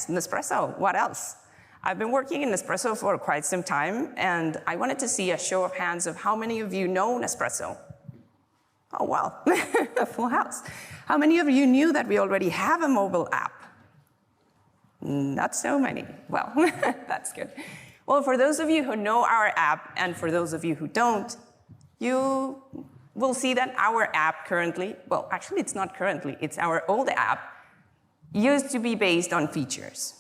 yes, Nespresso, what else? I've been working in Nespresso for quite some time, and I wanted to see a show of hands of how many of you know Nespresso. Oh, well, a full house. How many of you knew that we already have a mobile app? Not so many. Well, that's good. Well, for those of you who know our app, and for those of you who don't, you will see that our app currently, well, actually it's not currently, it's our old app, used to be based on features.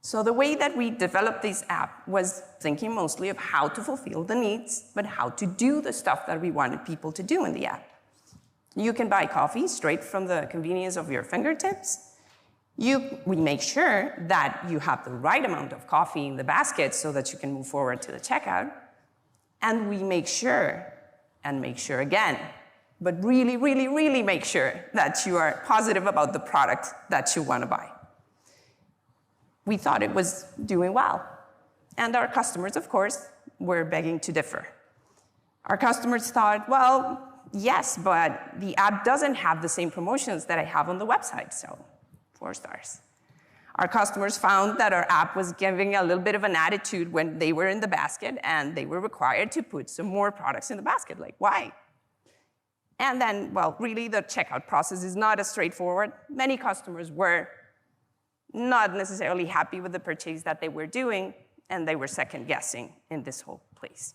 So the way that we developed this app was thinking mostly of how to fulfill the needs, but how to do the stuff that we wanted people to do in the app. You can buy coffee straight from the convenience of your fingertips. We make sure that you have the right amount of coffee in the basket so that you can move forward to the checkout. And we make sure, and make sure again, but really, really, really make sure that you are positive about the product that you want to buy. We thought it was doing well. And our customers, of course, were begging to differ. Our customers thought, well, yes, but the app doesn't have the same promotions that I have on the website, so 4 stars. Our customers found that our app was giving a little bit of an attitude when they were in the basket and they were required to put some more products in the basket. Like, why? And then, well, really the checkout process is not as straightforward. Many customers were not necessarily happy with the purchase that they were doing, and they were second guessing in this whole place.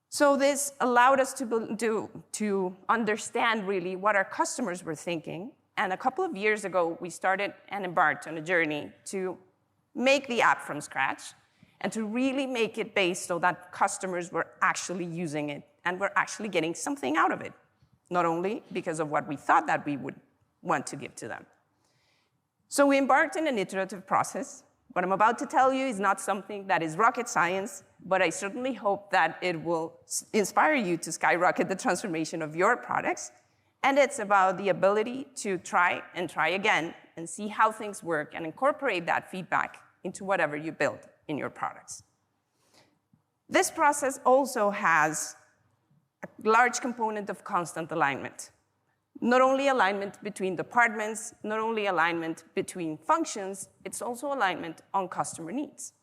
So this allowed us to understand really what our customers were thinking. And a couple of years ago, we started and embarked on a journey to make the app from scratch and to really make it based so that customers were actually using it and were actually getting something out of it, not only because of what we thought that we would want to give to them. So we embarked in an iterative process. What I'm about to tell you is not something that is rocket science, but I certainly hope that it will inspire you to skyrocket the transformation of your products. And it's about the ability to try and try again and see how things work and incorporate that feedback into whatever you build in your products. This process also has a large component of constant alignment. Not only alignment between departments, not only alignment between functions, it's also alignment on customer needs.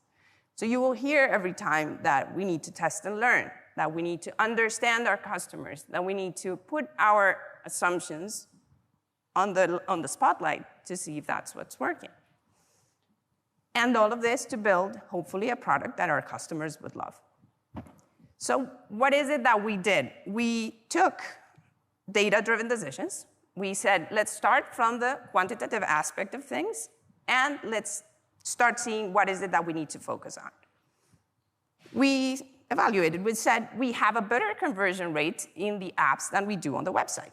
So you will hear every time that we need to test and learn, that we need to understand our customers, that we need to put our assumptions on the spotlight to see if that's what's working. And all of this to build, hopefully, a product that our customers would love. So what is it that we did? We took data-driven decisions. We said, let's start from the quantitative aspect of things, and let's start seeing what is it that we need to focus on. We evaluated. We said, we have a better conversion rate in the apps than we do on the website.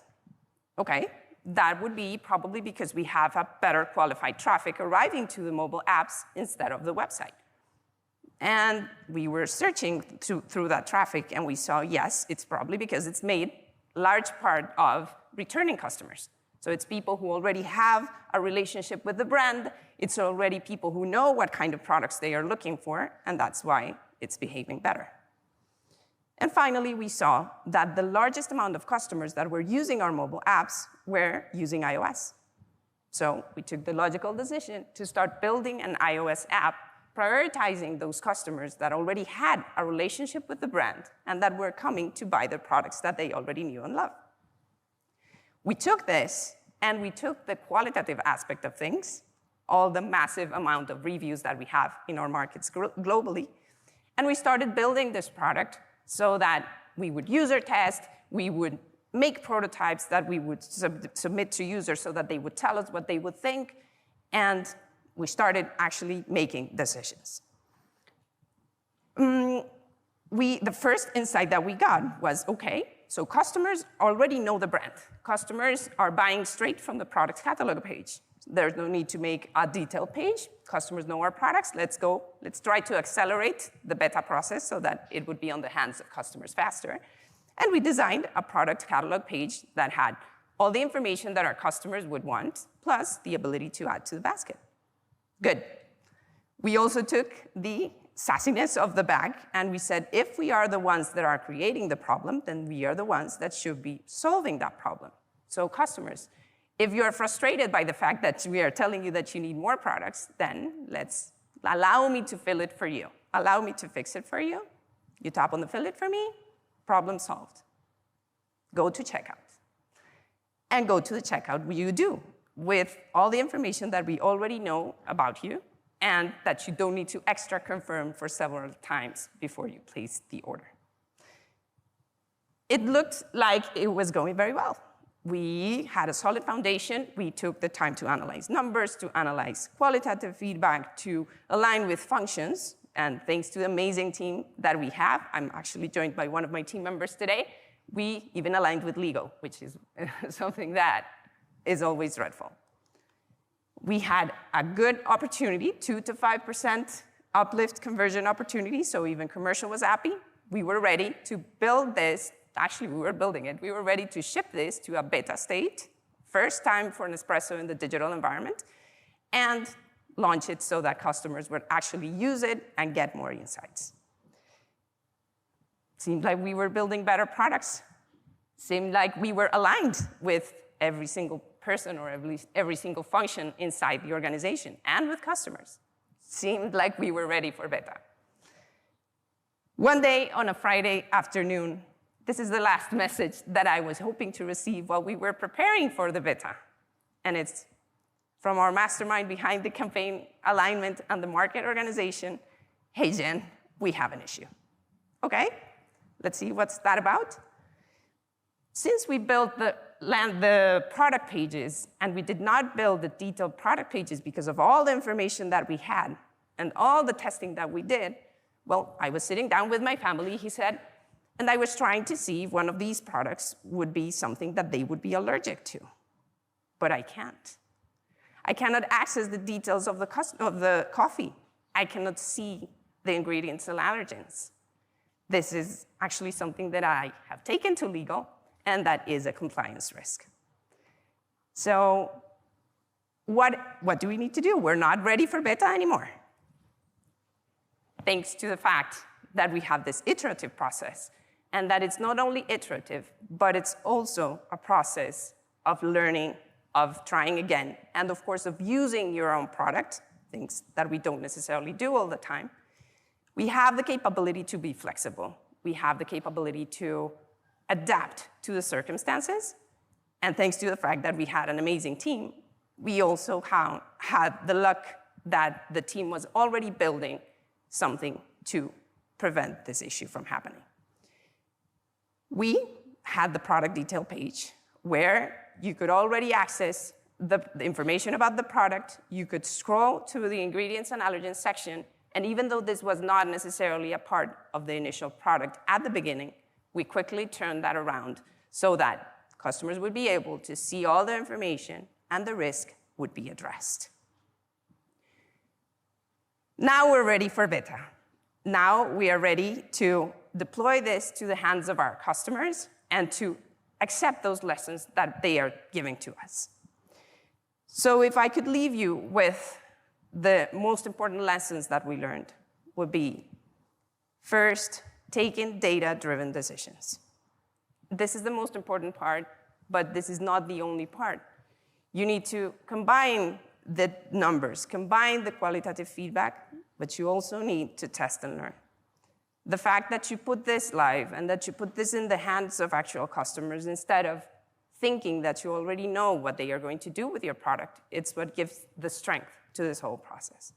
Okay, that would be probably because we have a better qualified traffic arriving to the mobile apps instead of the website. And we were searching through that traffic, and we saw, yes, it's probably because it's made large part of returning customers. So it's people who already have a relationship with the brand. It's already people who know what kind of products they are looking for, and that's why it's behaving better. And finally, we saw that the largest amount of customers that were using our mobile apps were using iOS. So we took the logical decision to start building an iOS app, prioritizing those customers that already had a relationship with the brand and that were coming to buy the products that they already knew and loved. We took this, and we took the qualitative aspect of things, all the massive amount of reviews that we have in our markets globally, and we started building this product so that we would user test, we would make prototypes that we would submit to users so that they would tell us what they would think, and we started actually making decisions. The first insight that we got was, okay, so customers already know the brand. Customers are buying straight from the product catalog page. There's no need to make a detailed page. Customers know our products. Let's try to accelerate the beta process so that it would be on the hands of customers faster. And we designed a product catalog page that had all the information that our customers would want, plus the ability to add to the basket. Good. We also took the sassiness of the bag, and we said, if we are the ones that are creating the problem, then we are the ones that should be solving that problem. So customers, If you're frustrated by the fact that we are telling you that you need more products, then allow me to fill it for you. Allow me to fix it for you. You tap on the fill it for me, problem solved. Go to checkout. And go to the checkout you do with all the information that we already know about you and that you don't need to extra confirm for several times before you place the order. It looked like it was going very well. We had a solid foundation. We took the time to analyze numbers, to analyze qualitative feedback, to align with functions. And thanks to the amazing team that we have, I'm actually joined by one of my team members today, we even aligned with legal, which is something that is always dreadful. We had a good opportunity, 2 to 5% uplift conversion opportunity, so even commercial was happy. We were ready to build this. Actually, we were building it. We were ready to ship this to a beta state, first time for Nespresso in the digital environment, and launch it so that customers would actually use it and get more insights. Seemed like we were building better products. Seemed like we were aligned with every single person or at least every single function inside the organization and with customers. Seemed like we were ready for beta. One day on a Friday afternoon, this is the last message that I was hoping to receive while we were preparing for the beta. And it's from our mastermind behind the campaign alignment and the market organization. Hey, Jen, we have an issue. Okay, let's see what's that about. Since we built the product pages and we did not build the detailed product pages because of all the information that we had and all the testing that we did, well, I was sitting down with my family, he said, and I was trying to see if one of these products would be something that they would be allergic to. But I can't. I cannot access the details of the coffee. I cannot see the ingredients and allergens. This is actually something that I have taken to legal, and that is a compliance risk. So what do we need to do? We're not ready for beta anymore. Thanks to the fact that we have this iterative process, and that it's not only iterative, but it's also a process of learning, of trying again, and of course of using your own product, things that we don't necessarily do all the time. We have the capability to be flexible. We have the capability to adapt to the circumstances. And thanks to the fact that we had an amazing team, we also had the luck that the team was already building something to prevent this issue from happening. We had the product detail page where you could already access the information about the product. You could scroll to the ingredients and allergens section. And even though this was not necessarily a part of the initial product at the beginning, we quickly turned that around so that customers would be able to see all the information and the risk would be addressed. Now we're ready for beta. Now we are ready to deploy this to the hands of our customers and to accept those lessons that they are giving to us. So if I could leave you with the most important lessons that we learned would be, first, taking data-driven decisions. This is the most important part, but this is not the only part. You need to combine the numbers, combine the qualitative feedback, but you also need to test and learn. The fact that you put this live and that you put this in the hands of actual customers instead of thinking that you already know what they are going to do with your product, it's what gives the strength to this whole process.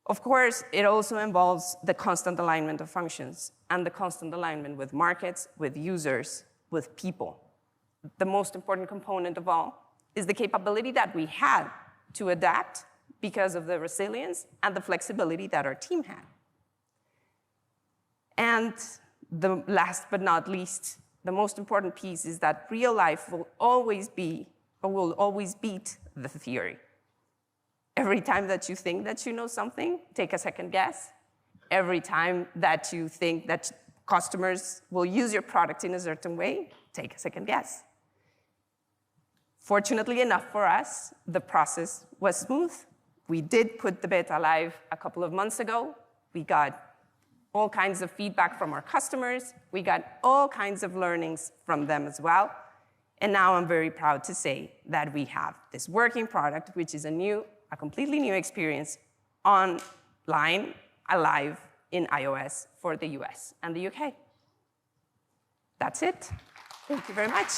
Of course, it also involves the constant alignment of functions and the constant alignment with markets, with users, with people. The most important component of all is the capability that we had to adapt because of the resilience and the flexibility that our team had. And the last but not least, the most important piece is that real life will always be, or will always beat the theory. Every time that you think that you know something, take a second guess. Every time that you think that customers will use your product in a certain way, take a second guess. Fortunately enough for us, the process was smooth. We did put the beta live a couple of months ago. We got all kinds of feedback from our customers. We got all kinds of learnings from them as well. And now I'm very proud to say that we have this working product, which is a completely new experience online, alive in iOS for the US and the UK. That's it. Thank you very much.